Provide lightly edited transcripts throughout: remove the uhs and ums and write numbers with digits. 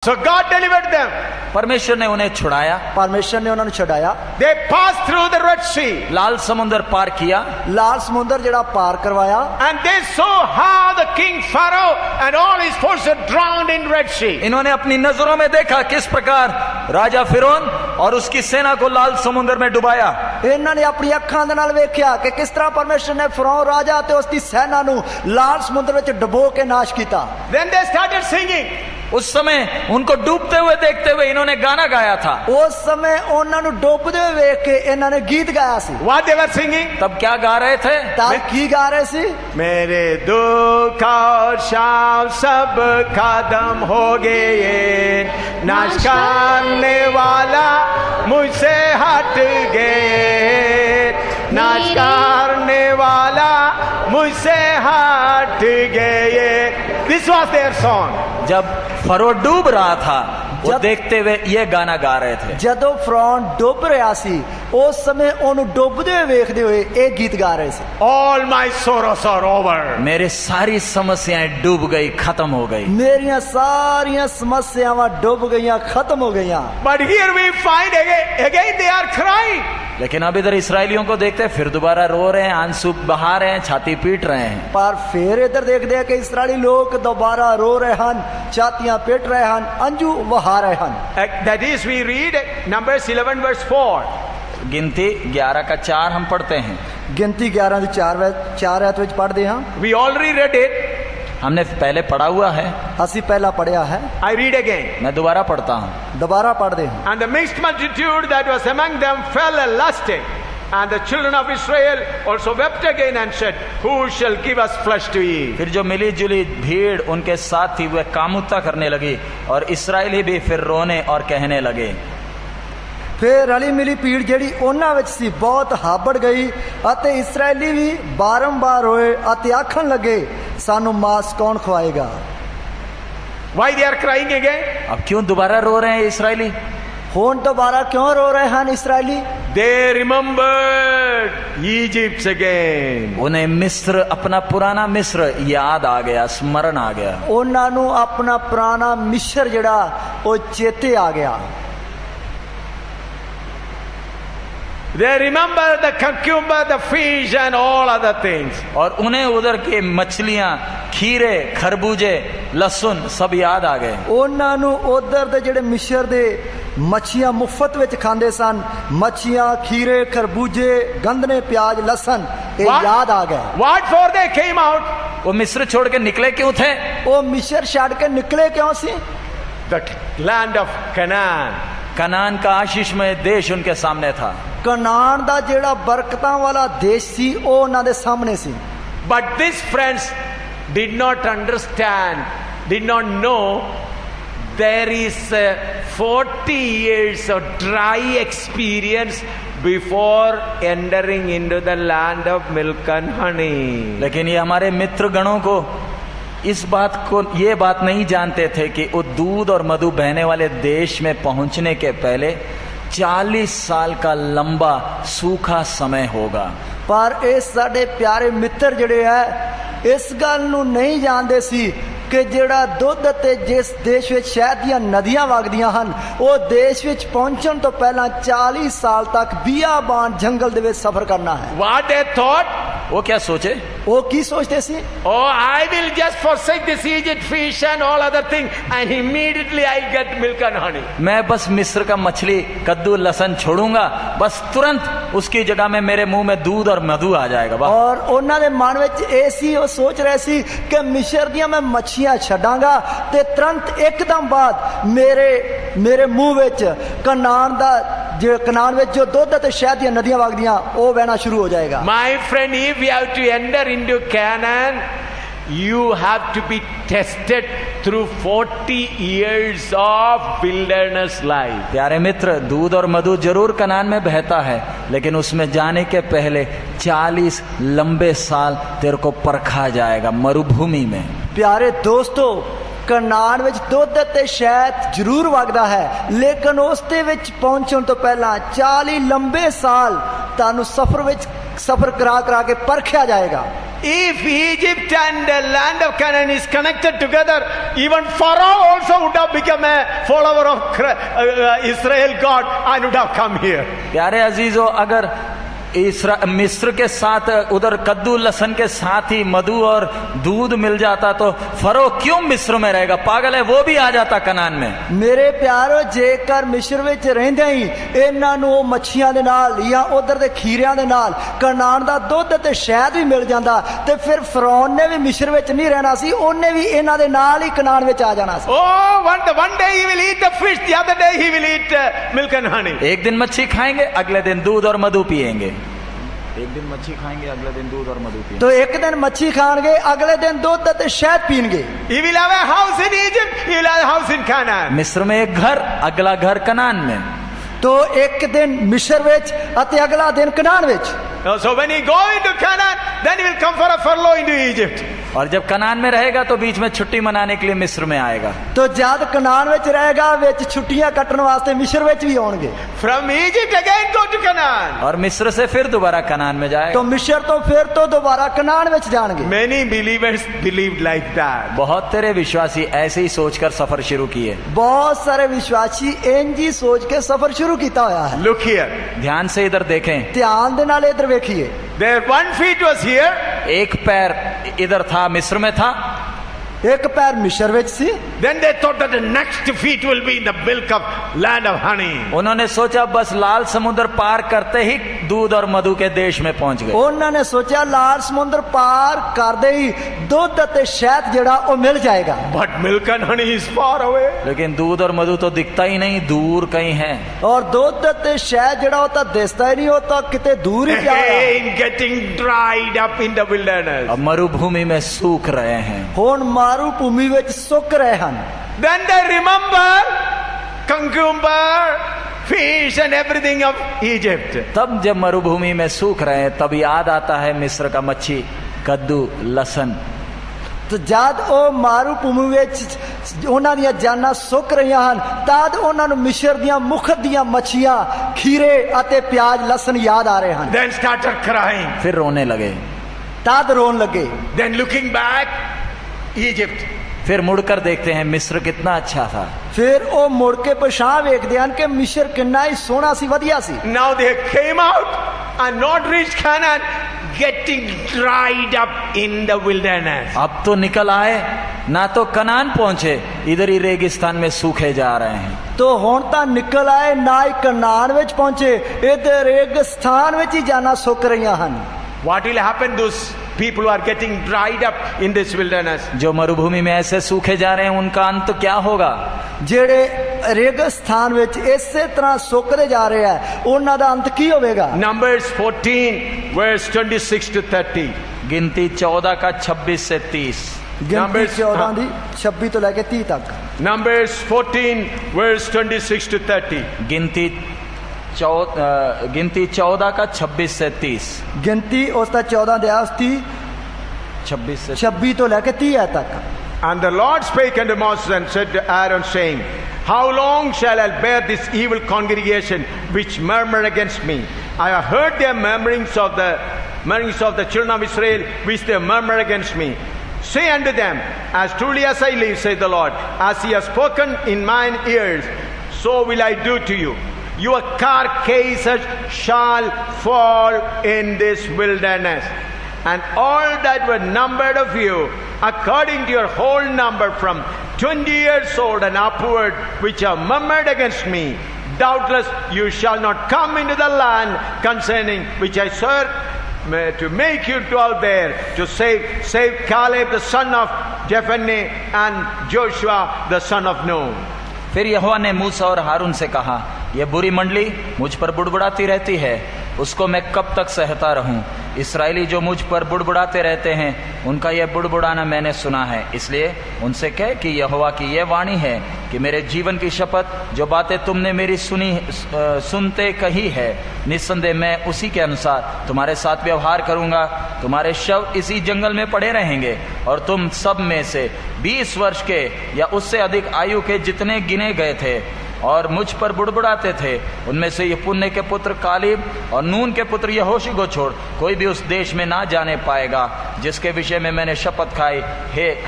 So God delivered them. परमेश्वर ने उन्हें छुड़ाया। परमेश्वर ने उन्होंने छुड़ाया। They passed through the Red Sea. लाल समुद्र पार किया। लाल समुद्र जड़ा पार करवाया। And they saw how the king Pharaoh and all his forces drowned in Red Sea. इन्होंने अपनी नजरों में देखा किस प्रकार राजा फिरौन और उसकी सेना को लाल समुद्र में डुबाया। इन्हों ने अपनी अखां दे नाल वेख्या कि किस तरह परमेश्वर ने फिरौन राजा ते उसकी सेना नू लाल समुद्र विच डुबो के नाश किया। Then they started singing. उस समय उनको डूबते हुए देखते हुए इन्होंने गाना गाया था। उस समय उन्होंने डुबदे हुए वेख के इन्होंने गीत गाया सी। What they were singing? तब क्या गा रहे थे? तब की गा रहे सी? मेरे दुख और शाम सब खत्म हो गए, नाश करने वाला मुझसे हट गए, नाश करने वाला मुझसे हट गए। This was their song. जब फरो डूब रहा था वो देखते हुए ये गाना गा रहे थे। जदों फिरौन डुब रहा सी उस समय ओनू डुबदे हुए वेखदे हुए एक गीत गा रहे थे। All my sorrows are over. मेरे सारी समस्याएं डूब गई, खत्म हो गई। मेरिया सारिया समस्यावां डुब गईयां, खत्म हो गईयां। But here we find again they are crying. लेकिन अब इधर इसराइलियों को देखते फिर दोबारा रो रहे हैं, आंसू बहा रहे हैं, छाती पीट रहे हैं। पर फिर इधर देखते हैं कि इस्राएली लोग दोबारा रो रहे हैं, छातियां पीट रहे हैं, अंजू बहा रहे हैं। That is, we read Numbers 11 verse 4. गिनती 11 का 4 हम पढ़ते हैं। गिनती 11 की 4 आयत विच पढ़ते हैं। We already read it. हमने पहले पढ़ा हुआ है। असी पहला पढ़िया है। I read again. मैं दोबारा पढ़ता हूँ। दोबारा पढ़ते हैं। And the mixed multitude that was among them fell a lusting, and the children of Israel also wept again and said, Who shall give us flesh to eat? फिर जो मिली जुली भीड़ उनके साथ थी वे कामुकता करने लगी और इसराइली भी फिर रोने और कहने लगे। फिर रली मिली भीड़ जेड़ी उन्हां विच सी बहुत हाबड़ गई अते इसराइली भी बारंबार रोए अते आखन लगे सानू मांस कौन खवाएगा। Why they are crying again? अब क्यों दोबारा रो रहे हैं इसराइली? हुण दोबारा क्यों रो रहे हैं Israeli? They remembered Egypt again. उन्हें मिस्र, अपना पुराना मिस्र याद आ गया, स्मरण आ गया। उन्हां नू अपना पुराना मिस्र जड़ा वो चेते आ गया। They remember the cucumber, the fish and all other things. और उन्हें उधर के मछलियां, खीरे, खरबूजे, लहसुन सब याद आ गए। उन्हां नू उधर दे जेड़े मिस्र दे मच्छियां मुफ्त विच खांदे सन, मच्छियां, खीरे, खरबूजे, गंदने, प्याज, लहसन ये याद आ गए। What for they came out? वो मिस्र छोड़ के निकले क्यों थे? वो मिस्र छड़ के निकले क्यों सी? The land of Canaan. Kanan का आशीषमय देश उनके सामने था। कनान दा जेड़ा बरकतां वाला देश सी ओ उन्हां दे सामने सी। But these friends did not understand, did not know there is 40 years of dry experience before entering into the land of milk and honey. लेकिन ये हमारे मित्र गणों को इस बात को, ये बात नहीं जानते थे कि वो दूध और मधु बहने वाले देश में पहुंचने के पहले 40 साल का लंबा सूखा समय होगा। पर इस साडे प्यारे मित्र जड़े है इस गल नू नहीं जानते सी कि जेड़ा दुध ते जिस देश विच शहद दियां नदियां वगदियां हन वो देश विच पहुंचण तो पहला 40 साल तक बियाबान जंगल दे विच सफर करना है। What they thought? वो क्या सोचे? वो की सोचते सी? Oh, I will just forsake this Egypt fish and all other thing, and immediately I get milk and honey. मैं बस मिस्र का मछली, कद्दू, लहसन छोड़ूंगा, बस तुरंत उसकी जगह में मेरे मुंह में दूध और मधु आ जाएगा। और उन्हां दे मन विच ऐसी वो सोच रहे सी कि मिस्र दियां मैं मच्छियां छड्डांगा ते तुरंत एकदम बाद मेरे मुंह विच कनान दा जो कनान विच जो दुध ते शहद दियां नदियां वगदियां वो बहना शुरू हो जाएगा। My friend, if you have to enter into Canaan, you have to be tested through 40 years of wilderness life. प्यारे मित्र, दूध और मधु जरूर कनान में बहता है, लेकिन उसमें जाने के पहले 40 लंबे साल तेरे को परखा जाएगा मरुभूमि में। प्यारे दोस्तों, कनान विच दुध ते शहद जरूर वगदा है, लेकिन उस दे विच पहुंचण तो पहला 40 लंबे साल तानू सफर करा के परखिया जाएगा। If Egypt and the land of Canaan is connected together, even Pharaoh also would have become a follower of Israel God and would have come here. प्यारे अजीजों, अगर मिस्र के साथ उधर कद्दू लहसन के साथ ही मधु और दूध मिल जाता तो फरो क्यों मिस्र में रहेगा? पागल है, वो भी आ जाता कनान में। मेरे प्यारो, जेकर मिस्र ਵਿੱਚ ਰਹਿੰਦੇ ਹੀ ਇਹਨਾਂ ਨੂੰ ਉਹ ਮੱਛੀਆਂ ਦੇ ਨਾਲ ਜਾਂ ਉਧਰ ਦੇ ਖੀਰਿਆਂ ਦੇ ਨਾਲ ਕਨਾਨ ਦਾ ਦੁੱਧ ਤੇ ਸ਼ਹਿਦ ਵੀ ਮਿਲ ਜਾਂਦਾ ਤੇ ਫਿਰ ਫਰੌਨ ਨੇ ਵੀ ਮਿਸਰ ਵਿੱਚ ਨਹੀਂ ਰਹਿਣਾ ਸੀ, ਉਹਨੇ ਵੀ ਇਹਨਾਂ ਦੇ ਨਾਲ ਹੀ ਕਨਾਨ ਵਿੱਚ ਆ ਜਾਣਾ ਸੀ। Oh, one day he will eat the fish, the other day he will eat milk and honey. एक दिन मच्छी खाएंगे, अगले दिन दूध और मधु पिएंगे। एक दिन मच्छी खाएंगे, अगले दिन दूध और मधु पिएंगे। तो एक दिन मच्छी खाएंगे, अगले दिन दूध ते शहद पीएंगे। He will have a house in Egypt, he will have a house in Canaan. मिस्र में एक घर, अगला घर कनान में। तो एक दिन मिस्र विच अते अगला दिन कनान विच। So when he go into Canaan, then he will come for a furlough into Egypt. और जब कनान में रहेगा तो बीच में छुट्टी मनाने के लिए मिस्र में आएगा। तो जब कनान विच रहेगा, विच छुट्टियां कटन वास्ते मिस्र विच भी आउणगे। From Egypt again go to Canaan. और मिस्र से फिर दोबारा कनान में जाएगा। तो मिस्र तो फिर तो दोबारा कनान विच जाएंगे। Many believers believed like that. बहुत तेरे विश्वासी ऐसे ही सोचकर सफर शुरू किए। बहुत सारे विश्वासी इंज ही सोच के सफर शुरू किया होया है। Look here. ध्यान से इधर देखें। ध्यान दे नाल इधर देखिए। Their 1 feet was here. एक पैर इधर था, मिस्र में था। एक पैर मिस्र विच सी। Then they thought that the next feet will be in the milk of land of honey. उन्होंने सोचा बस लाल समुद्र पार करते ही दूध और मधु के देश में पहुंच गए। उन्होंने सोचा लाल समुद्र पार करते ही दूध ते शहद जेड़ा वो मिल जाएगा। But milk and honey is far away. लेकिन दूध और मधु तो दिखता ही नहीं, दूर कहीं है। और दूध ते शहद जेड़ा होता दिसता ही नहीं, होता किते दूर ही जा रहा है। Again getting dried up in the wilderness. अब मरुभूमि में सूख रहे हैं। हुण मारूभूमि विच सुक रहे हैं। Then they remember cucumber, fish and everything of Egypt. तब जब मरुभूमि में सूख रहे हैं तब याद आता है मिस्र का मच्छी, कद्दू, लहसन। तो जद ओ मारूभूमि विच उन्हां दीयां जानां सुक रहीआं हन, तद उन्हां नूं मिस्र दीयां मुख्त दीयां मच्छियां, खीरे अते प्याज, लहसन याद आ रहे हैं। Then started crying. फिर रोने लगे। तद रोन लगे। Then looking back, Egypt. फिर मुड़कर देखते हैं मिस्र कितना अच्छा था। फिर ओ मुड़ के पछाण वेखदे हन कि मिस्र कितना ही सोहना सी, वधिया सी। Now they came out and not reached Canaan, getting dried up in the wilderness. अब तो निकल आए, ना तो कनान पहुंचे, इधर ही रेगिस्तान में सूखे जा रहे हैं। तो हुण तां निकल आए, ना ही कनान विच पहुंचे, इधर रेगिस्तान विच ही जाना सुक रहीआं हन। What will happen? Those people who are getting dried up in this wilderness. जो मरुभूमि में ऐसे सूखे जा रहे हैं उनका अंत क्या होगा? जेड़े रेगिस्तान विच इसे तरह सुकदे जा रहे हैं, उन्हां दा अंत की होवेगा? Numbers 14 verse 26 to 30. गिनती 14 का 26 से 30। गिनती 14 दी 26 तो लेके 30 तक। Numbers 14 verse 26 to 30. गिनती 14 का 26 से 30। गिनती उसका 14 दिया, उसकी 26 तो लेके 30 तक। And the Lord spake unto Moses and said to Aaron, saying, How long shall I bear this evil congregation which murmur against me? I have heard their murmurings of the children of Israel, which they murmur against me. Say unto them, As truly as I live, saith the Lord, as he has spoken in mine ears, so will I do to you. Your carcasses shall fall in this wilderness, and all that were numbered of you, according to your whole number, from 20 years old and upward, which have murmured against me, doubtless you shall not come into the land concerning which I swore to make you dwell there, to save Caleb the son of Jephunneh and Joshua the son of Nun. फिर यहोवा ने मूसा और हारून से कहा, यह बुरी मंडली मुझ पर बुड़बुड़ाती रहती है, उसको मैं कब तक सहता रहूं? इस्राएली जो मुझ पर बुड़बुड़ाते रहते हैं, उनका यह बुड़बुड़ाना मैंने सुना है। इसलिए उनसे कह कि यहोवा की यह वाणी है कि मेरे जीवन की शपथ, जो बातें तुमने मेरी सुनते कही है, निस्संदेह मैं उसी के अनुसार तुम्हारे साथ व्यवहार करूंगा। तुम्हारे शव इसी जंगल में पड़े रहेंगे, और तुम सब में से 20 वर्ष के या उससे अधिक आयु के जितने गिने गए थे, और मुझ पर बुड़बुड़ाते थे। उनमें से यपुन्ने के पुत्र कालेब और नून के पुत्र यहोशू को छोड़ कोई भी उस देश में ना जाने पाएगा जिसके विषय में मैंने शपथ खाई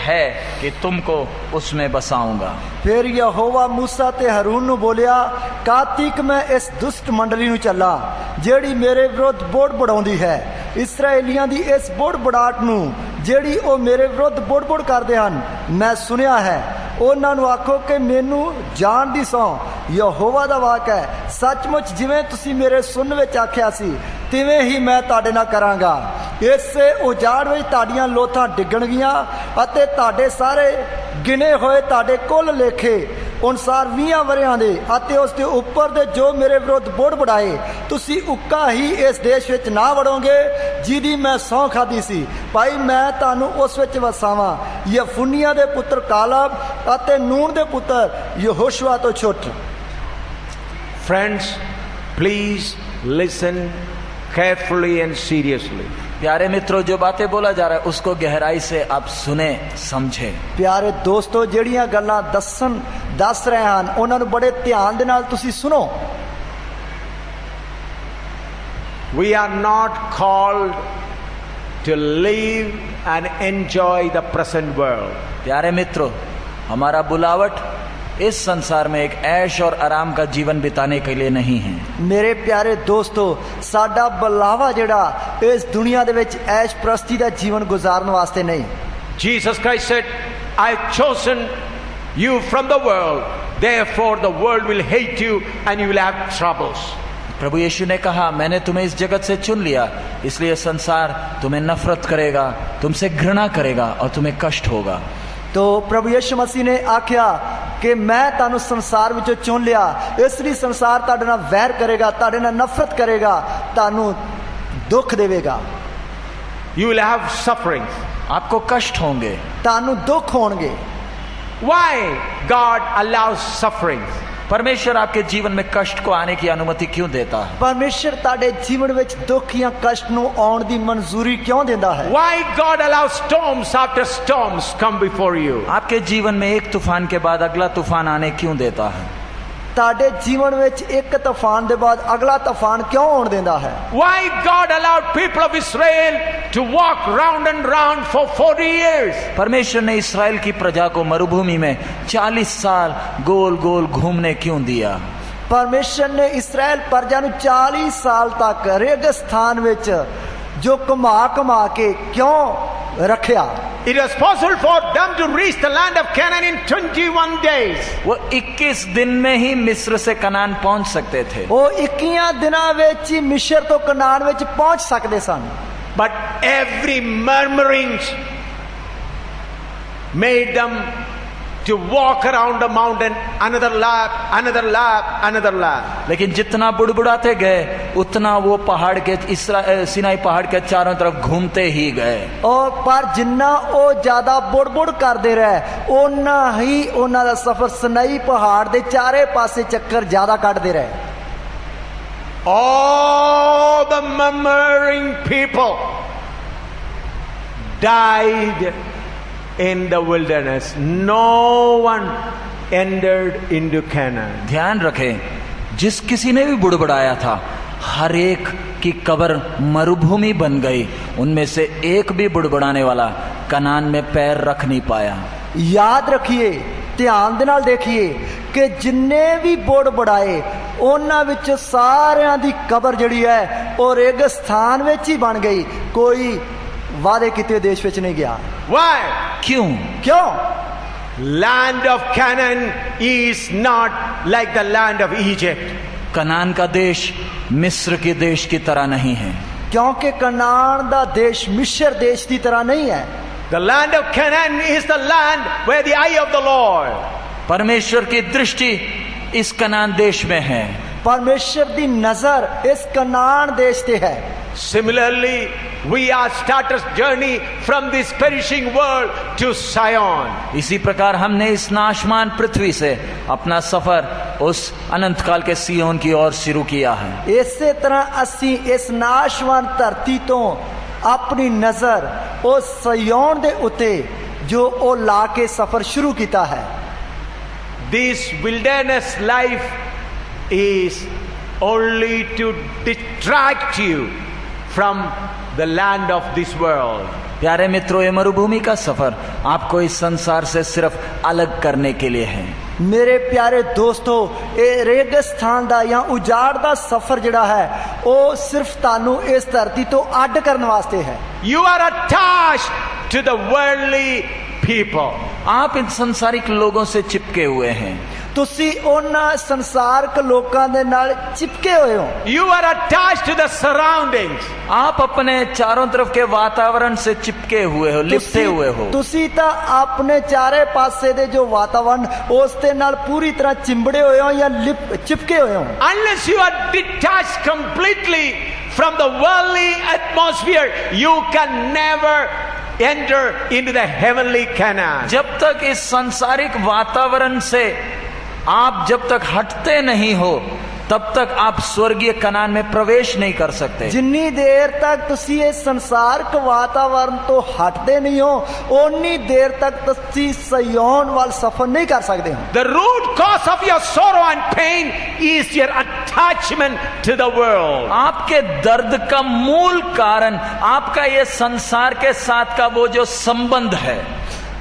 है कि तुमको उसमें बसाऊंगा। फिर यहोवा मूसा ते हरून ਨੂੰ ਬੋਲਿਆ, ਕਾਤਿਕ ਮੈਂ ਇਸ ਦੁਸ਼ਟ ਮੰਡਲੀ ਨੂੰ ਚੱਲਾ ਜਿਹੜੀ ਮੇਰੇ ਵਿਰੁੱਧ ਬੁੜਬੁੜਾਉਂਦੀ ਹੈ। ਇਸਰਾਏਲੀਆਂ ਦੀ ਇਸ ਬੁੜਬੁੜਾਹਟ ਨੂੰ ਜਿਹੜੀ ਉਹ ਮੇਰੇ ਵਿਰੁੱਧ ਬੁੜਬੁੜ ਕਰਦੇ ਹਨ ਮੈਂ ਸੁਣਿਆ ਹੈ। ਉਹਨਾਂ ਨੂੰ ਆਖੋ ਕਿ ਮੈਨੂੰ ਜਾਣ ਦੀ ਸਹੁੰ ਯਹੋਵਾ ਦਾ ਵਾਕ ਹੈ, ਸੱਚਮੁੱਚ ਜਿਵੇਂ ਤੁਸੀਂ ਮੇਰੇ ਸੁਣਨ ਵਿੱਚ ਆਖਿਆ ਸੀ ਤਿਵੇਂ ਹੀ ਮੈਂ ਤੁਹਾਡੇ ਨਾਲ ਕਰਾਂਗਾ। ਇਸੇ ਉਜਾੜ ਵਿੱਚ ਤੁਹਾਡੀਆਂ ਲੋਥਾਂ ਡਿੱਗਣਗੀਆਂ ਅਤੇ ਤੁਹਾਡੇ ਸਾਰੇ ਗਿਣੇ ਹੋਏ ਤੁਹਾਡੇ ਕੁੱਲ ਲੇਖੇ ਅਨੁਸਾਰ 20 ਵਰਿਆਂ ਦੇ ਅਤੇ ਉਸ ਦੇ ਉੱਪਰ ਦੇ ਜੋ ਮੇਰੇ ਵਿਰੁੱਧ ਬੁੜਬੁੜਾਏ ਤੁਸੀਂ ਉੱਕਾ ਹੀ ਇਸ ਦੇਸ਼ ਵਿੱਚ ਨਾ ਵੜੋਗੇ ਜਿਹਦੀ ਮੈਂ ਸਹੁੰ ਖਾਧੀ ਸੀ। ਭਾਈ ਮੈਂ ਤੁਹਾਨੂੰ ਉਸ ਵਿੱਚ ਵਸਾਵਾਂ। ਯਫੁੰਨੀਆਂ ਦੇ ਪੁੱਤਰ ਕਾਲਬ ਅਤੇ ਨੂਨ ਦੇ ਪੁੱਤਰ ਯਹੋਸ਼ੂਆ ਤੋਂ ਛੁੱਟ। Friends, please listen carefully and seriously. प्यारे मित्रों, जो बातें बोला जा रहा है उसको गहराई से आप सुने समझे। ਪਿਆਰੇ ਦੋਸਤੋ, ਜਿਹੜੀਆਂ ਗੱਲਾਂ ਦੱਸ ਰਹੇ ਹਨ ਉਹਨਾਂ ਨੂੰ ਬੜੇ ਧਿਆਨ ਦੇ ਨਾਲ ਤੁਸੀਂ ਸੁਣੋ। We are not called to live and enjoy the present world. प्यारे मित्रों, हमारा बुलावट इस संसार में एक ऐश और आराम का जीवन बिताने के लिए नहीं है। ਮੇਰੇ ਪਿਆਰੇ ਦੋਸਤੋ, ਸਾਡਾ ਬੁਲਾਵਾ ਜਿਹੜਾ ਇਸ ਦੁਨੀਆ ਦੇ ਵਿੱਚ ਐਸ਼ ਪ੍ਰਸਤੀ ਦਾ ਜੀਵਨ ਗੁਜ਼ਾਰਨ ਵਾਸਤੇ ਨਹੀਂ। Jesus Christ said, I've chosen you from the world, therefore the world will hate you and you will have troubles. प्रभु यीशु ने कहा, मैंने तुम्हें इस जगत से चुन लिया, इसलिए संसार तुम्हें नफरत करेगा, तुमसे घृणा करेगा और तुम्हें कष्ट होगा। तो प्रभु यीशु मसीह ने आख्या कि मैं तुहानू संसार विचों चुन लिया, इसलिए संसार तुहाडे नाल वैर करेगा, तुहाडे नाल नफरत करेगा, तुहानू दुख देवेगा। You will have suffering. आपको कष्ट होंगे, तुहानू दुख होंगे। Why God allows suffering? परमेश्वर आपके जीवन में कष्ट को आने की अनुमति क्यों देता है? परमेश्वर तुहाडे जीवन विच दुख या कष्ट नू आउण दी मंजूरी क्यों देंदा है? Why God allows storms after storms come before you? आपके जीवन में एक तूफान के बाद अगला तूफान आने क्यों देता है? तुहाडे जीवन विच एक तूफान दे बाद अगला तूफान क्यों आउण देंदा है? Why God allowed people of Israel to walk round and round for 40 years? परमेश्वर ने इस्राएल की प्रजा को मरुभूमि में 40 साल गोल गोल घूमने क्यों दिया? परमेश्वर ने इस्राएल प्रजा नू 40 साल तक रेगिस्तान विच जो घुमा के क्यों रखया? It was possible for them to reach the land of Canaan in 21 days. वो 21 दिन में ही मिस्र से कनान पहुंच सकते थे। वो 21 दिनां विच ही मिस्र तो कनान विच पहुंच सकते सन। But every murmuring made them to walk around the mountain, another lap, another lap, another lap. लेकिन जितना बुड़बुड़ाते गए उतना वो पहाड़ के सिनाई पहाड़ के चारों तरफ घूमते ही गए। और पर जिन्ना वो ज्यादा बुड़बुड़ करते रहे ओना ही ओना दा सफर सिनाई पहाड़ दे चारे पासे चक्कर ज्यादा काटते रहे। All the murmuring people died in the wilderness. No one entered into Canaan. ध्यान रखें, जिस किसी ने भी बुड़बुड़ाया था हर एक की कब्र मरुभूमि बन गई। उनमें से एक भी बुड़बुड़ाने वाला कनान में पैर रख नहीं पाया। याद रखिए, ध्यान दे नाल देखिए कि जिन्ने भी बुड़बुड़ाए उन्हां विच सारियां दी कब्र जिहड़ी है और रेगिस्तान विच ही बन गई। कोई वादे किते देश विच नहीं गया। Why? क्यों? Land of Canaan is not like the land of Egypt. Kanan का देश मिस्र के देश की तरह नहीं है, क्योंकि कनान दा देश मिस्र देश की तरह नहीं है। The land of Canaan is the land where the eye of the Lord. परमेश्वर की दृष्टि इस कनान देश में है। परमेश्वर दी नजर इस कनान देश ते है। Similarly, we are starters journey from this perishing world to Zion. इसी प्रकार हमने इस नाशमान पृथ्वी से अपना सफर उस अनंत काल के सियोन की ओर शुरू किया है। इसी तरह असी इस नाशवान धरती तो अपनी नजर उस सियोन दे उते जो ओ ला के सफर शुरू किया है। this wilderness life is only to distract you from the land of this world. प्यारे मित्रों, ये मरुभूमि का सफर आपको इस संसार से सिर्फ अलग करने के लिए है। मेरे प्यारे दोस्तों, ਇਹ ਰੇਗਿਸਤਾਨ ਦਾ ਜਾਂ ਉਜਾੜ ਦਾ ਸਫ਼ਰ ਜਿਹੜਾ ਹੈ ਉਹ ਸਿਰਫ ਤੁਹਾਨੂੰ ਇਸ ਧਰਤੀ ਤੋਂ ਅੱਡ ਕਰਨ ਵਾਸਤੇ ਹੈ। You are attached to the worldly people. आप इन संसारिक लोगों से चिपके हुए हैं। ਤੁਸੀਂ ਉਹਨਾਂ ਸੰਸਾਰਕ ਲੋਕਾਂ ਦੇ ਨਾਲ ਚਿਪਕੇ ਹੋਏ ਹੋ। You are attached to the surroundings. आप अपने चारों तरफ के वातावरण से चिपके हुए हो, लिपटे हुए हो। ਤੁਸੀਂ ਤਾਂ ਆਪਣੇ ਚਾਰੇ ਪਾਸੇ ਦੇ ਜੋ ਵਾਤਾਵਰਣ ਉਸ ਦੇ ਨਾਲ ਪੂਰੀ ਤਰ੍ਹਾਂ ਚਿੰਬੜੇ ਹੋਏ ਹੋ ਜਾਂ ਚਿਪਕੇ ਹੋਏ ਹੋ। Unless you are detached completely from the worldly atmosphere, you can never enter into the heavenly Canaan. जब तक इस सांसारिक वातावरण से आप जब तक हटते नहीं हो तब तक आप स्वर्गीय कनान में प्रवेश नहीं कर सकते। जिन्नी देर तक तुसी इस संसारक वातावरण तो हटते नहीं हो उन्नी देर तक तुसी सिय्योन वाल सफर नहीं कर सकते हो। The root cause of your sorrow and pain is your attachment to the world. आपके दर्द का मूल कारण आपका ये संसार के साथ का वो जो संबंध है।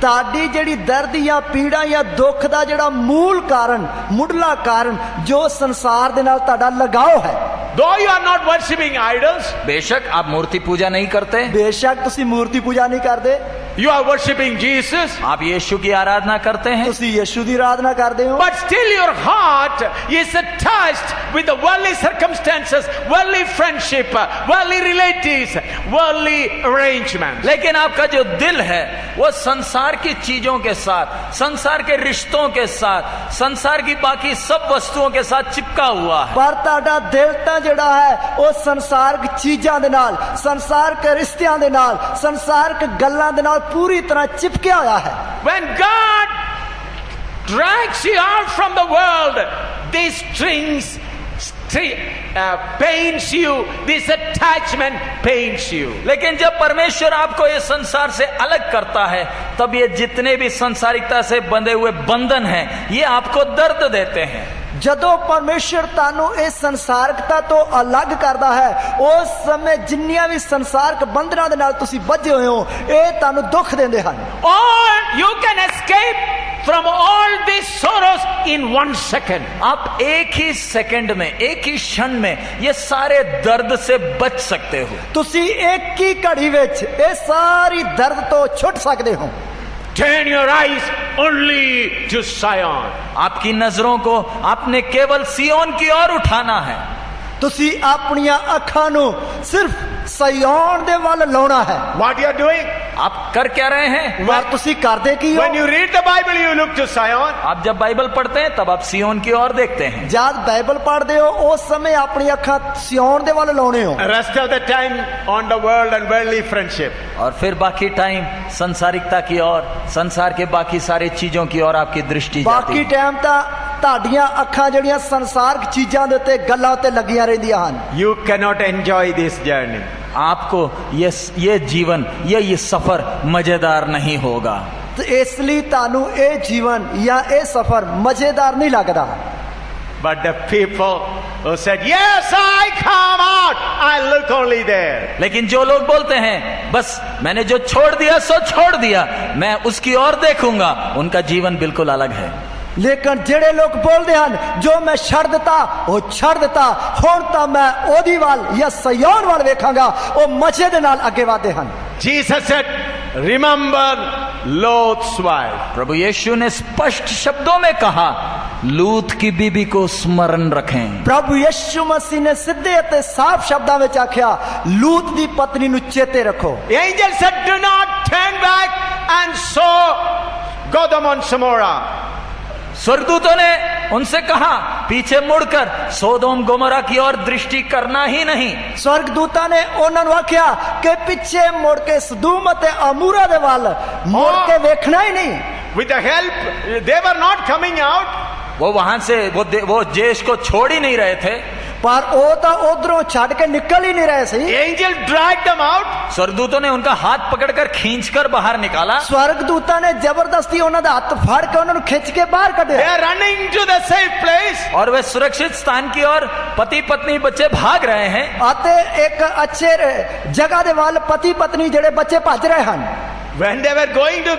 ताड़ी जड़ी दर्द या पीड़ा या दुख का जड़ा मूल कारण मुढ़ला कारण जो संसार दे नाल ताड़ा लगाव है। Though you are not worshipping idols, बेशक आप मूर्ति पूजा नहीं करते, बेशक तुसी मूर्ति पूजा नहीं करते, you are worshipping Jesus, आप यीशु की आराधना करते हैं, तुसी यीशु की आराधना करते हो, but still your heart is attached with the worldly circumstances, worldly friendship, worldly relatives, worldly arrangements. लेकिन आपका जो दिल है वो संसार की चीजों के साथ, संसार के रिश्तों के साथ, संसार की बाकी सब वस्तुओं के साथ चिपका हुआ है। पर ताड़ा दिल ता जड़ा है वो संसारक चीजां दे नाल, संसारक रिश्तियां दे नाल, संसारक गल्लां दे नाल पूरी तरह चिपकिया होया है। When God drags you out from the world, these strings pains you, this attachment pains you. लेकिन जब परमेश्वर आपको ये संसार से अलग करता है तब ये जितने भी संसारिकता से बंधे हुए बंधन हैं ये आपको दर्द देते हैं। जदों परमेश्वर तानू इस संसारकता तो अलग करता है उस समय जिन्नियां भी संसारक बंधनां दे नाल तुसी बंधे होए हो ये तानू दुख देंदे हन। Or you can escape from all these sorrows in 1 second. आप एक ही सेकंड में, एक ही क्षण में ये सारे दर्द से बच सकते हो। तुसी एक ही घड़ी विच ये सारी दर्द तो छुट सकते हो। Turn your eyes only to Zion. आपकी नजरों को आपने केवल सियोन की ओर उठाना है। तुसी अपनियां अखां नू सिर्फ सिय्योन दे वल लाउणा है। What you are doing? आप कर क्या रहे हैं? पर तुसी करदे की हो? When you read the Bible, you look to Zion. आप जब बाइबल पढ़ते हैं तब आप सियोन की ओर देखते हैं। जब बाइबल पढ़ते हो उस समय अपनी अखां सिय्योन दे वल लाउणे हो। Rest of the time on the world and worldly friendship. और फिर बाकी टाइम संसारिकता की ओर, संसार के बाकी सारी चीजों की ओर आपकी दृष्टि जाती बाकी है। टाइम ता ताड़ियां अखां जड़ियां संसारक चीजां दे उत्ते गल्लां उत्ते लगियां रहिंदियां हन। You cannot enjoy this journey. आपको ये जीवन ये सफर मजेदार नहीं होगा। तो इसलिए तानू ये जीवन या ये सफर मजेदार नहीं लगता। But the people who said, yes, I come out, I look only there. लेकिन जो लोग बोलते हैं बस मैंने जो छोड़ दिया सो छोड़ दिया, मैं उसकी ओर देखूंगा, उनका जीवन बिल्कुल अलग है। लेकिन जेड़े लोग बोलते हैं जो मैं छड़ दिता वो छड़ दिता, हुण तां मैं ओदी वाल या सिय्योन वाल वेखांगा, वो मजे दे नाल अगे वादे हन। Jesus said, remember Lot's wife. प्रभु यीशु ने स्पष्ट शब्दों में कहा, लूत की बीबी को स्मरण रखें। प्रभु यीशु मसीह ने सीधे ते साफ शब्दां विच आख्या, लूत दी पत्नी नु चेते रखो। The angel said, do not turn back and sow Sodom and Gomorrah. स्वर्गदूतों ने उनसे कहा पीछे मुड़कर सोदोम गोमोरा की ओर दृष्टि करना ही नहीं। स्वर्गदूता ने उन्हां नूं आख्या कि पीछे मुड़ के सदूम अते अमूरा दे वाल मुड़ के वेखना ही नहीं। With the help, they were not coming out. वो वहां से वो देश को छोड़ ही नहीं रहे थे। ਪਰ ਉਹ ਤਾਂ ਉਧਰੋਂ ਛੱਡ ਕੇ ਨਿਕਲ ਹੀ ਨਹੀਂ ਰਹੇ ਸੀ। Angel dragged them out. स्वर्गदूतों ने उनका हाथ पकड़कर खींचकर बाहर निकाला। ਸਵਰਗਦੂਤਾਂ ਨੇ ਜ਼ਬਰਦਸਤੀ ਉਹਨਾਂ ਦਾ ਹੱਥ ਫੜ ਕੇ ਉਹਨਾਂ ਨੂੰ ਖਿੱਚ ਕੇ ਬਾਹਰ They ਕੱਢਿਆ। are running to the safe place. और वे सुरक्षित स्थान की ओर पति पत्नी बच्चे भाग रहे हैं। ਅਤੇ ਇੱਕ ਅੱਛੇ ਜਗ੍ਹਾ ਦੇ ਵੱਲ ਪਤੀ ਪਤਨੀ ਜਿਹੜੇ ਬੱਚੇ ਭੱਜ ਰਹੇ ਹਨ। When they were going to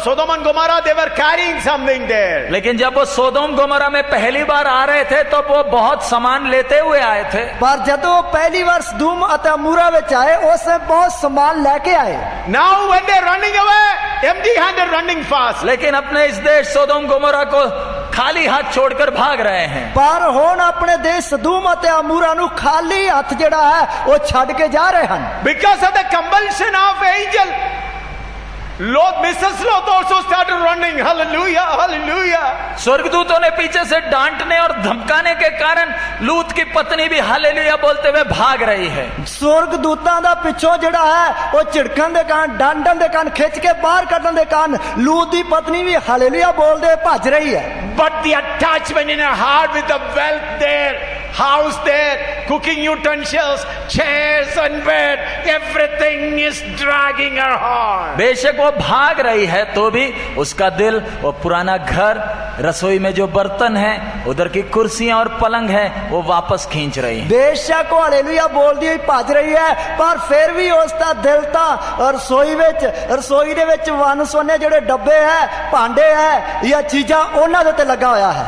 Sodom and Gomorrah, they were carrying something there. लेकिन जब वो सोदोम गोमोरा में पहली बार आ रहे थे तो वो बहुत सामान लेते हुए आए थे। ਪਰ ਜਦੋਂ ਉਹ ਪਹਿਲੀ ਵਾਰ ਸਦੂਮ ਅਤੇ ਅਮੂਰਾ ਵਿੱਚ ਆਏ ਉਸ ਨੇ ਬਹੁਤ ਸਮਾਨ ਲੈ ਕੇ ਆਏ। Now when they're running away, empty-handed, running fast. लेकिन अपने इस देश सोदोम गोमोरा को खाली हाथ छोड़कर भाग रहे हैं। ਪਰ ਹੁਣ ਆਪਣੇ ਦੇਸ਼ ਸਦੂਮ ਅਤੇ ਅਮੂਰਾ ਨੂੰ ਖਾਲੀ ਹੱਥ ਜਿਹੜਾ ਹੈ ਉਹ ਛੱਡ ਕੇ ਜਾ ਰਹੇ ਹਨ। Because of the compulsion of angel, Mrs. Lot also started running. Hallelujah, hallelujah. स्वर्गदूतों ने पीछे से डांटने और धमकाने के कारण लूत की पत्नी भी हालेलुया बोलते हुए भाग रही है। ਸਵਰਗਦੂਤਾਂ ਦਾ ਪਿੱਛੋਂ ਜਿਹੜਾ ਹੈ ਉਹ ਝਿੜਕਣ ਦੇ ਕਾਰਨ ਡਾਂਡਣ ਦੇ ਕਾਰਨ ਖਿੱਚ ਕੇ ਬਾਹਰ ਕੱਢਣ ਦੇ ਕਾਰਨ ਲੂਤ ਦੀ ਪਤਨੀ ਵੀ ਹਾਲੇਲੂਇਆ ਬੋਲਦੇ ਹੋਏ ਭੱਜ ਰਹੀ ਹੈ। But the attachment in her heart with the wealth there, house there, cooking utensils, chairs and bed, everything is dragging her heart. बेशक वो भाग रही है तो भी उसका दिल वो पुराना घर, रसोई में जो बर्तन है, उधर की कुर्सियां और पलंग है, वो वापस खींच रही है। ਬੇਸ਼ੱਕ ਉਹ ਹਾਲੇਲੂਇਆ ਬੋਲਦੀ ਹੋਈ ਭੱਜ ਰਹੀ ਹੈ ਪਰ ਫਿਰ ਵੀ ਉਸ ਦਾ ਦਿਲ ਤਾਂ ਰਸੋਈ ਦੇ ਵਿੱਚ ਵੰਨ ਸੁਵੰਨੇ ਜਿਹੜੇ ਡੱਬੇ ਹੈ, ਭਾਂਡੇ ਹੈ ਜਾਂ ਚੀਜ਼ਾਂ ਉਹਨਾਂ ਦੇ ਉੱਤੇ ਲੱਗਾ ਹੋਇਆ ਹੈ।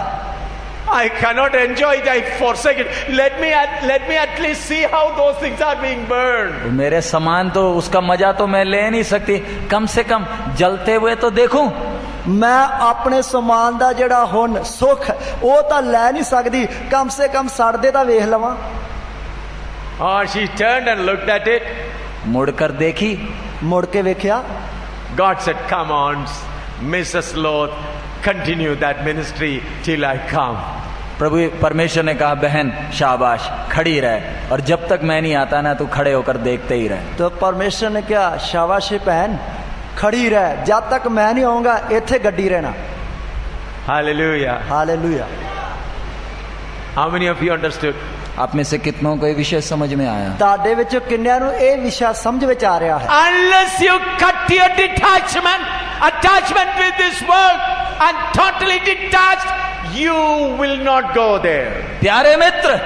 I cannot enjoy it. I forsake it. Let me at least see how those things are being burned. मेरे सामान तो उसका मजा तो मैं ले नहीं सकती, कम से कम जलते हुए तो देखूं। ਮੈਂ ਆਪਣੇ ਸਮਾਨ ਦਾ ਜਿਹੜਾ ਹੁਣ ਸੁੱਖ ਉਹ ਤਾਂ ਲੈ ਨਹੀਂ ਸਕਦੀ, ਕਮ ਸੇ ਕਮ ਸੜਦੇ ਤਾਂ ਵੇਖ ਲਵਾਂ। Oh, she turned and looked at it. मुड़कर देखी, ਮੁੜ ਕੇ ਵੇਖਿਆ। God said, come on, Mrs. Lot, continue that ministry till I come. प्रभु परमेश्वर ने कहा, बहन शाबाश, खड़ी रहे और जब तक मैं नहीं आता ना तू खड़े होकर देखते ही रहे। तो परमेश्वर ने कहा, शाबाश बहन, खड़ी रह, जब तक मैं नहीं आऊंगा इत्थे गड्डी रहना। Hallelujah. Hallelujah. How many of you understood? आप में से कितनों को ये विषय समझ में आया? ਤੁਹਾਡੇ ਵਿੱਚੋਂ ਕਿੰਨਿਆਂ ਨੂੰ ਇਹ ਵਿਸ਼ਾ ਸਮਝ ਵਿੱਚ ਆ ਰਿਹਾ ਹੈ? Unless you cut your attachment with this world and totally detached, you will not go there. प्यारे मित्र,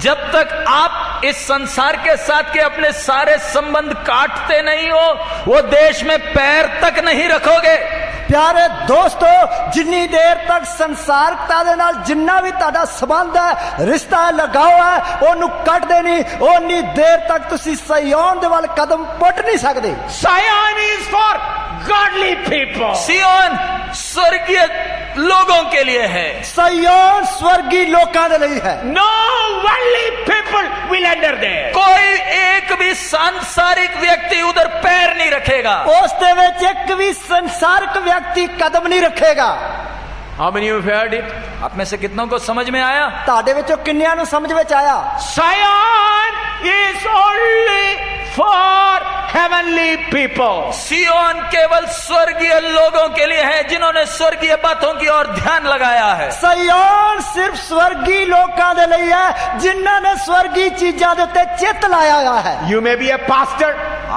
जब तक आप इस संसार के साथ के अपने सारे संबंध काटते नहीं हो, वो देश में पैर तक नहीं रखोगे। ਪਿਆਰੇ ਦੋਸਤੋ, ਜਿੰਨੀ ਦੇਰ ਤੱਕ ਸੰਸਾਰਕਤਾ ਦੇ ਨਾਲ ਜਿੰਨਾ ਵੀ ਤੁਹਾਡਾ ਸੰਬੰਧ ਹੈ, ਰਿਸ਼ਤਾ ਲਗਾਓ ਹੈ, ਉਹਨੂੰ ਕੱਟਦੇ ਨਹੀਂ, ਓਨੀ ਦੇਰ ਤੱਕ ਤੁਸੀਂ ਸਿਯੋਨ ਦੇ ਵੱਲ ਕਦਮ ਪੁੱਟ ਨਹੀਂ ਸਕਦੇ। Zion is for godly people. सिय्योन स्वर्गीय लोगों के लिए है। ਸਿਯੋਨ ਸਵਰਗੀ ਲੋਕਾਂ ਦੇ ਲਈ ਹੈ। No worldly people will enter there. कोई एक भी सांसारिक व्यक्ति उधर पैर नहीं रखेगा। ਉਸ ਦੇ ਵਿੱਚ ਇੱਕ ਵੀ ਸੰਸਾਰਿਕ ਵਿਅਕਤੀ ਕਦਮ ਨਹੀਂ ਰੱਖੇਗਾ। How many of you heard it? आप में से कितनों को समझ में आया? ਤੁਹਾਡੇ ਵਿੱਚੋਂ ਕਿੰਨਿਆਂ ਨੂੰ ਸਮਝ ਵਿੱਚ ਆਇਆ? Zion is only for heavenly people. सिय्योन केवल स्वर्गीय लोगों के लिए है जिन्होंने स्वर्गीय बातों की ओर ध्यान लगाया है। ਸਿਯੋਨ ਸਿਰਫ ਸਵਰਗੀ ਲੋਕਾਂ ਦੇ ਲਈ ਹੈ ਜਿਨ੍ਹਾਂ ਨੇ ਸਵਰਗੀ ਚੀਜ਼ਾਂ ਦੇ ਉੱਤੇ ਚਿੱਤ ਲਾਇਆ ਹੋਇਆ ਹੈ। You may be a pastor.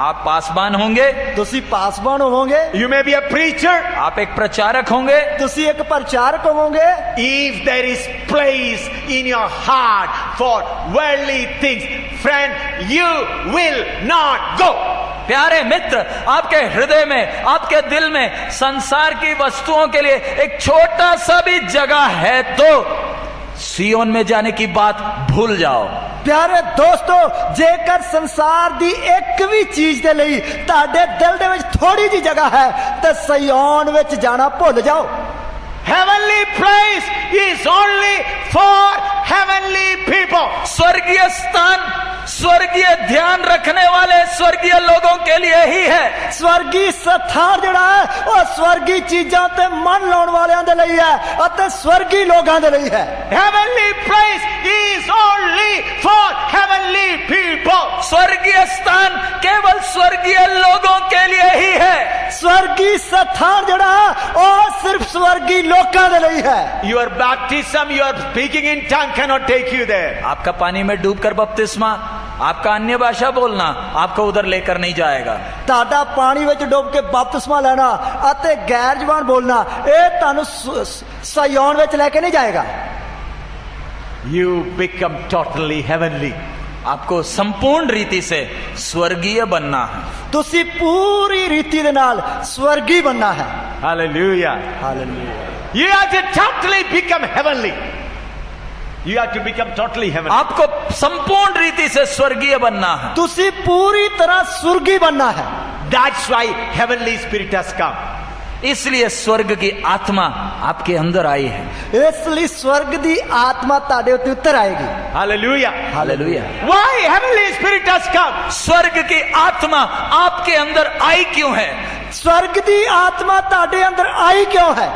आप पासवान होंगे, ਤੁਸੀਂ ਪਾਸਵਾਨ ਹੋਵੋਗੇ, You may be a preacher. आप एक प्रचारक होंगे, ਤੁਸੀਂ ਇੱਕ ਪ੍ਰਚਾਰਕ ਹੋਵੋਗੇ। If there is place in your heart for worldly things, friend, you will not go. प्यारे मित्र, आपके हृदय में, आपके दिल में संसार की वस्तुओं के लिए एक छोटा सा भी जगह है तो सिय्योन में जाने की बात भूल जाओ। ਪਿਆਰੇ ਦੋਸਤੋ, ਜੇਕਰ ਸੰਸਾਰ ਦੀ ਇੱਕ ਵੀ ਚੀਜ਼ ਦੇ ਲਈ ਤੁਹਾਡੇ ਦਿਲ ਦੇ ਵਿੱਚ ਥੋੜੀ ਜੀ ਜਗ੍ਹਾ ਹੈ ਤੇ ਸਿਯੋਨ ਵਿੱਚ ਜਾਣਾ ਭੁੱਲ ਜਾਓ। Heavenly place is only for heavenly people. स्वर्गीय स्थान स्वर्गीय ध्यान रखने वाले स्वर्गीय लोगों के लिए ही है। ਸਵਰਗੀ ਸਥਾਨ ਜਿਹੜਾ ਹੈ ਉਹ ਸਵਰਗੀ ਚੀਜ਼ਾਂ ਤੇ ਮਨ ਲਾਉਣ ਵਾਲਿਆਂ ਦੇ ਲਈ ਹੈ ਅਤੇ ਸਵਰਗੀ ਲੋਕਾਂ ਦੇ ਲਈ ਹੈ। Heavenly place is only for heavenly people. स्वर्गीय स्थान केवल स्वर्गीय लोगों के लिए ही है। स्वर्गी स्थान जड़ा ਉਹ सिर्फ स्वर्गी लोकां दे ਲਈ है। Your baptism, your speaking in tongue cannot take you there. आपका पानी में डूबकर बपतिस्मा, आपका अन्य भाषा बोलना आपको उधर लेकर नहीं जाएगा। ਤੁਹਾਡਾ ਪਾਣੀ ਵਿੱਚ ਡੁੱਬ ਕੇ ਬਪਤਿਸਮਾ ਲੈਣਾ ਅਤੇ ਗੈਰ ਜ਼ਬਾਨ ਬੋਲਣਾ ਇਹ ਤੁਹਾਨੂੰ ਸਯੋਨ ਵਿੱਚ ਲੈ ਕੇ ਨਹੀਂ ਜਾਏਗਾ। You become totally heavenly. आपको संपूर्ण रीति से स्वर्गीय बनना है। ਤੁਸੀਂ ਪੂਰੀ ਰੀਤੀ ਦੇ ਨਾਲ ਸਵਰਗੀ ਬਣਨਾ ਹੈ। Hallelujah. Hallelujah. You have to totally become heavenly. You have to become totally heavenly. आपको संपूर्ण रीति से स्वर्गीय बनना है। ਤੁਸੀਂ ਪੂਰੀ ਤਰ੍ਹਾਂ ਸੁਰਗੀ ਬਣਨਾ ਹੈ। That's why heavenly spirit has come. इसलिए स्वर्ग की आत्मा आपके अंदर आई है। ਇਸ ਲਈ स्वर्ग ਦੀ ਆਤਮਾ ਤੁਹਾਡੇ ਉੱਤੇ ਉਤਰ ਆਏਗੀ। Hallelujah. Hallelujah. Why heavenly spirit has come? स्वर्ग की आत्मा आपके अंदर आई क्यों है? स्वर्ग ਦੀ ਆਤਮਾ ਤੁਹਾਡੇ ਅੰਦਰ ਆਈ ਕਿਉਂ ਹੈ?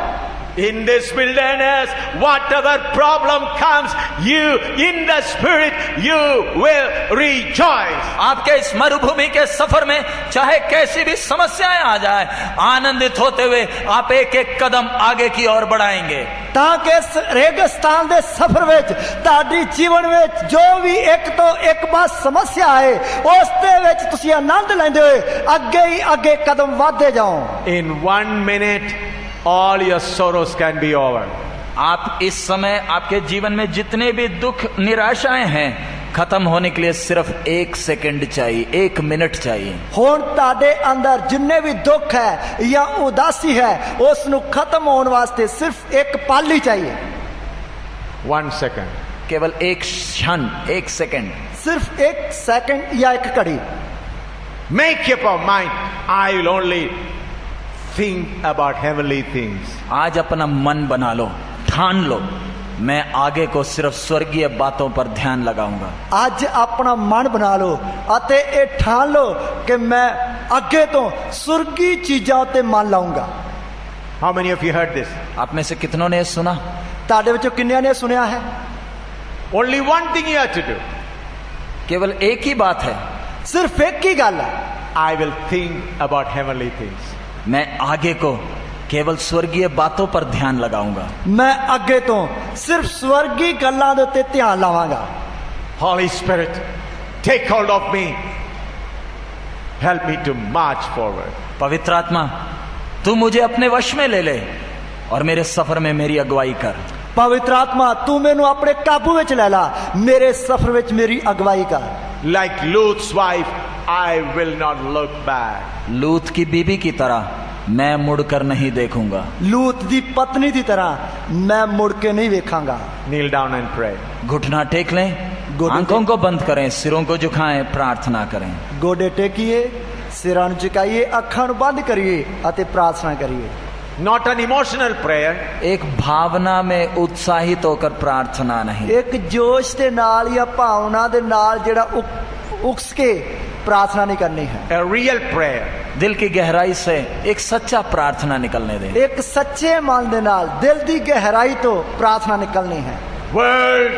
In this wilderness, whatever problem comes, you in the spirit, you will rejoice. आपके इस मरुभूमि के सफर में चाहे कैसी भी समस्याएं आ जाए, आनंदित होते हुए आप एक एक कदम आगे की ओर बढ़ाएंगे। ਤਾਂ ਕਿ ਇਸ ਰੇਗਿਸਤਾਨ ਦੇ ਸਫ਼ਰ ਵਿੱਚ ਤੁਹਾਡੀ ਜੀਵਨ ਵਿੱਚ ਜੋ ਵੀ ਇੱਕ ਤੋਂ ਇੱਕ ਬਸ ਸਮੱਸਿਆ ਆਏ ਉਸ ਦੇ ਵਿੱਚ ਤੁਸੀਂ ਆਨੰਦ ਲੈਂਦੇ ਹੋਏ ਅੱਗੇ ਹੀ ਅੱਗੇ ਕਦਮ ਵਧਦੇ ਜਾਓ। In 1 minute, all your sorrows can be over. आप इस समय आपके जीवन में जितने भी दुख निराशाएं हैं खत्म होने के लिए सिर्फ 1 सेकंड चाहिए, 1 मिनट चाहिए। ਹੁਣ ਤੁਹਾਡੇ ਅੰਦਰ ਜਿੰਨੇ ਵੀ ਦੁੱਖ ਹੈ ਜਾਂ ਉਦਾਸੀ ਹੈ ਉਸ ਨੂੰ ਖਤਮ ਹੋਣ ਵਾਸਤੇ ਸਿਰਫ ਇੱਕ ਪਲ ਹੀ ਚਾਹੀਏ। 1 second. केवल एक क्षण, 1 सेकंड। सिर्फ 1 सेकंड या एक घड़ी। Make up your mind. I will only think about heavenly things. आज अपना मन बना लो, ठान लो, मैं आगे को सिर्फ स्वर्गीय बातों पर ध्यान लगाऊंगा। ਅੱਜ ਆਪਣਾ ਮਨ ਬਣਾ ਲਓ ਅਤੇ ਇਹ ਠਾਣ ਲਓ ਕਿ ਮੈਂ ਅੱਗੇ ਤੋਂ ਸੁਰਗੀ ਚੀਜ਼ਾਂ ਉੱਤੇ ਮਨ ਲਾਉਂਗਾ। How many of you heard this? आप में से कितनों ने सुना? ਤੁਹਾਡੇ ਵਿੱਚੋਂ ਕਿੰਨਿਆਂ ਨੇ ਸੁਣਿਆ ਹੈ? Only one thing you have to do. केवल एक ही बात है, ਸਿਰਫ ਇੱਕ ਹੀ ਗੱਲ ਹੈ। I will think about heavenly things. मैं आगे को केवल स्वर्गीय बातों पर ध्यान लगाऊंगा। ਮੈਂ ਅੱਗੇ ਤੋਂ ਸਿਰਫ ਸਵਰਗੀ ਗੱਲਾਂ ਦੇ ਉੱਤੇ ਧਿਆਨ ਲਾਵਾਂਗਾ। Holy Spirit, take hold of me. Help me to march forward. पवित्र आत्मा, तू मुझे अपने वश में ले ले और मेरे सफर में मेरी अगुवाई कर। ਪਵਿੱਤਰ ਆਤਮਾ ਤੂੰ ਮੈਨੂੰ ਆਪਣੇ ਕਾਬੂ ਵਿੱਚ ਲੈ ਲਾ, ਮੇਰੇ ਸਫ਼ਰ ਵਿੱਚ ਮੇਰੀ ਅਗਵਾਈ ਕਰ। Like Lut's wife, I will not look back. लूत की बीबी की तरह मैं मुड़कर नहीं देखूंगा। ਲੂਤ ਦੀ ਪਤਨੀ ਦੀ ਤਰ੍ਹਾਂ ਮੈਂ ਮੁੜ ਕੇ ਨਹੀਂ ਵੇਖਾਂਗਾ। Kneel down and pray. घुटना टेक लें, घुटने आंखों को बंद करें, सिरों को झुकाएं, प्रार्थना करें। ਗੋਡੇ ਟੇਕੀਏ, ਸਿਰਾਂ ਨੂੰ ਝੁਕਾਈਏ, ਅੱਖਾਂ ਨੂੰ ਬੰਦ ਕਰੀਏ ਅਤੇ ਪ੍ਰਾਰਥਨਾ ਕਰੀਏ। Not an emotional prayer. एक भावना में उत्साहित होकर प्रार्थना नहीं, ਇੱਕ ਜੋਸ਼ ਦੇ ਨਾਲ ਜਾਂ ਭਾਵਨਾ ਦੇ ਨਾਲ ਜਿਹੜਾ ਉਕਸ ਕੇ प्रार्थना नहीं करनी है। A real prayer. दिल की गहराई से एक सच्चा प्रार्थना निकलने दें। एक सच्चे मन दे नाल दिल दी गहराई तो प्रार्थना निकलनी है। World,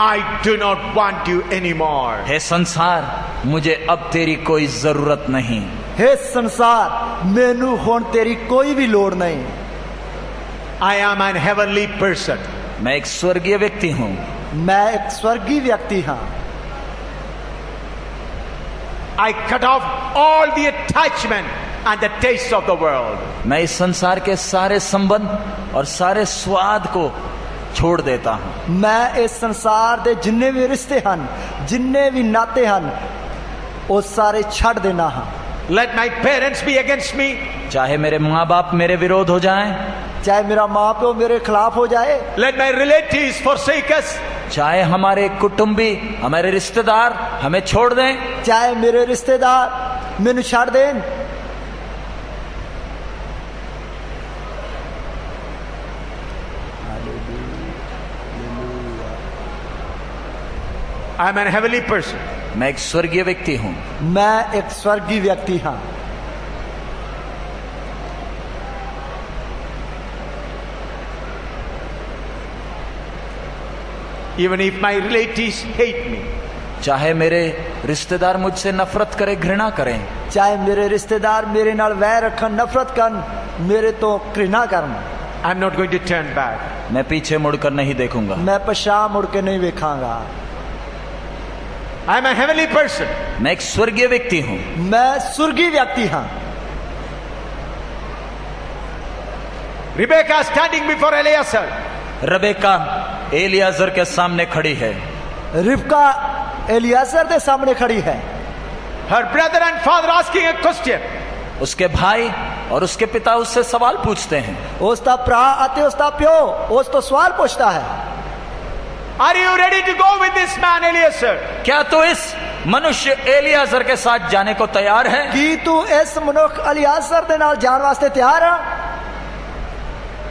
I do not want you anymore. हे संसार, मुझे अब तेरी कोई जरूरत नहीं। हे संसार, मैनू हुण तेरी कोई भी लोड़ नहीं। I am an heavenly person. मैं एक स्वर्गीय व्यक्ति हूँ। मैं एक स्वर्गीय व्यक्ति हाँ। I cut off all the attachment and the taste of the world. मैं इस संसार के सारे संबंध और सारे स्वाद को छोड़ देता हूँ। मैं इस संसार दे जिन्ने भी रिश्ते हन, जिन्ने भी नाते हन, वो सारे छड़ देना हाँ। Let my parents be against me. चाहे मेरे माँ बाप मेरे विरोध हो जाएं, चाहे मेरा माँ प्यो मेरे खिलाफ हो जाए, Let my relatives forsake us. चाहे हमारे कुटुंबी, हमारे रिश्तेदार हमें छोड़ दें, चाहे मेरे रिश्तेदार मैनू छड़ then, I am an heavenly person. मैं एक स्वर्गीय व्यक्ति हूँ। मैं एक स्वर्गीय व्यक्ति हाँ। Even if my relatives hate me. चाहे मेरे रिश्तेदार मुझसे नफरत करें, घृणा करें, चाहे मेरे रिश्तेदार मेरे नाल वैर रखन, नफरत करन, मेरे तो घृणा करन, I'm not going to turn back. मैं पीछे मुड़कर नहीं देखूंगा। मैं पछाण मुड़ के नहीं वेखांगा। I'm a heavenly person. मैं एक स्वर्गीय व्यक्ति हूं। मैं स्वर्गीय व्यक्ति हाँ। Rebecca standing before Eliezer. Rebecca Eliezer के सामने खड़ी है। रिबका एलियाजर के सामने खड़ी है। Her brother and father asking a question. उसके भाई और उसके पिता उससे सवाल पूछते हैं। उसका भरा अते उसका प्यो उस तो सवाल पूछता है। Are you ready to go with this man Eliezer? क्या तू इस मनुष्य एलियाजर के साथ जाने को तैयार है? कि तू इस मनुख एलियाजर दे नाल जान वास्ते तैयार है?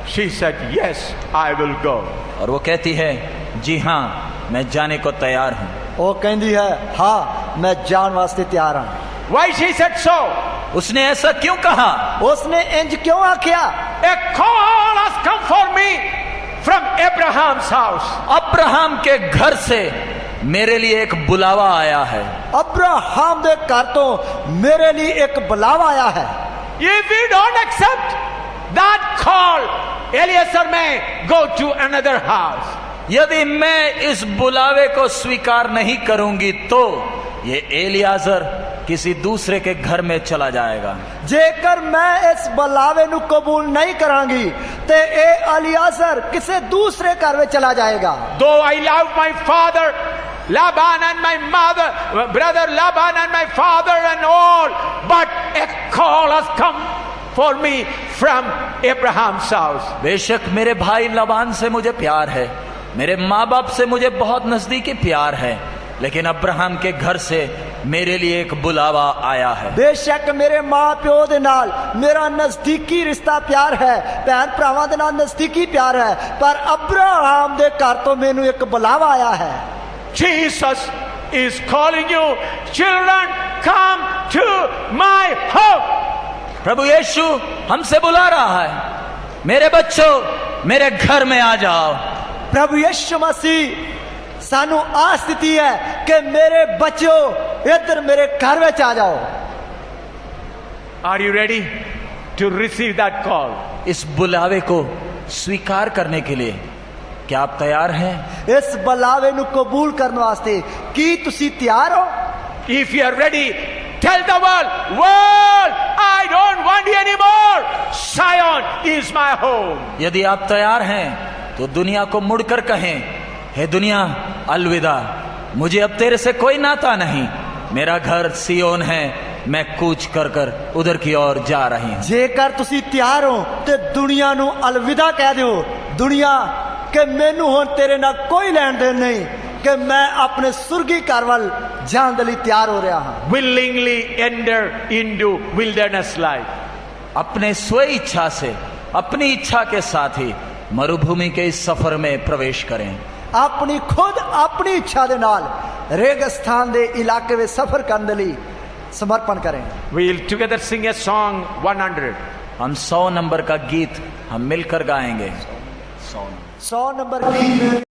She said, yes, I will go. और वो कहती है, जी हाँ, मैं जाने को तैयार हूं। वो कहती है, हाँ मैं जान वास्ते तैयार हूं। Why she said so? उसने ऐसा क्यों कहा? उसने इंज क्यों आख्या? A call has come for me from Abraham's house. Abraham के घर से मेरे लिए एक बुलावा आया है। अब्राहम दे घर तो मेरे लिए एक बुलावा आया है। If we don't accept that call, Eliezer may go to another house. यदि मैं इस बुलावे को स्वीकार नहीं करूंगी तो ये एलियाजर किसी दूसरे के घर में चला जाएगा। जेकर मैं इस बुलावे नु कबूल नहीं करांगी ते ए एलियाजर किसी दूसरे घर में चला जाएगा। Though I love my father Laban and my mother, brother Laban and my father and all, but a call has come for me from Abraham's house. बेशक मेरे भाई लाबान से मुझे प्यार है, मेरे माँ बाप से मुझे बहुत नजदीकी प्यार है, लेकिन अब्राहम के घर से मेरे लिए एक बुलावा आया है। बेशक मेरे मां प्यो दे नाल मेरा नजदीकी रिश्ता प्यार है, भैन भरावां दे नाल नजदीकी प्यार है, पर अब्राहम दे घर तो मैनू एक बुलावा आया है। Jesus is calling you, children, come to my home. प्रभु यीशु हमसे बुला रहा है, मेरे बच्चों मेरे घर में आ जाओ। प्रभु यीशु मसीह सानू आस दी है कि मेरे बच्चों इधर मेरे घर में आ जाओ। Are you ready to receive that call? इस बुलावे को स्वीकार करने के लिए क्या आप तैयार हैं? इस बुलावे नु कबूल करने वास्ते की तुसी तैयार हो? If you are ready, tell the world, I don't want you anymore. Zion is my home. यदि आप तैयार हैं तो दुनिया को मुड़कर कहें, हे दुनिया अलविदा, मुझे अब तेरे से कोई नाता नहीं, मेरा घर सियोन है, मैं कूच कर कर उधर की ओर जा रही हूं। जेकर तुसी तैयार हो ते दुनिया नु अलविदा कह दो। दुनिया के मैनू हुण तेरे नाल कोई लेन देन नहीं, कि मैं अपने सुर्गी घर वाल जान दे लई तैयार हो रहा हूं। Willingly enter into wilderness life. अपने स्व इच्छा से, अपनी इच्छा के साथ ही मरुभूमि के इस सफर में प्रवेश करें। अपनी खुद अपनी इच्छा दे नाल रेगिस्तान दे इलाके में सफर करने लई समर्पण करें। We'll together sing a song 100. हम 100 नंबर का गीत हम मिलकर गाएंगे। 100 नंबर गीत में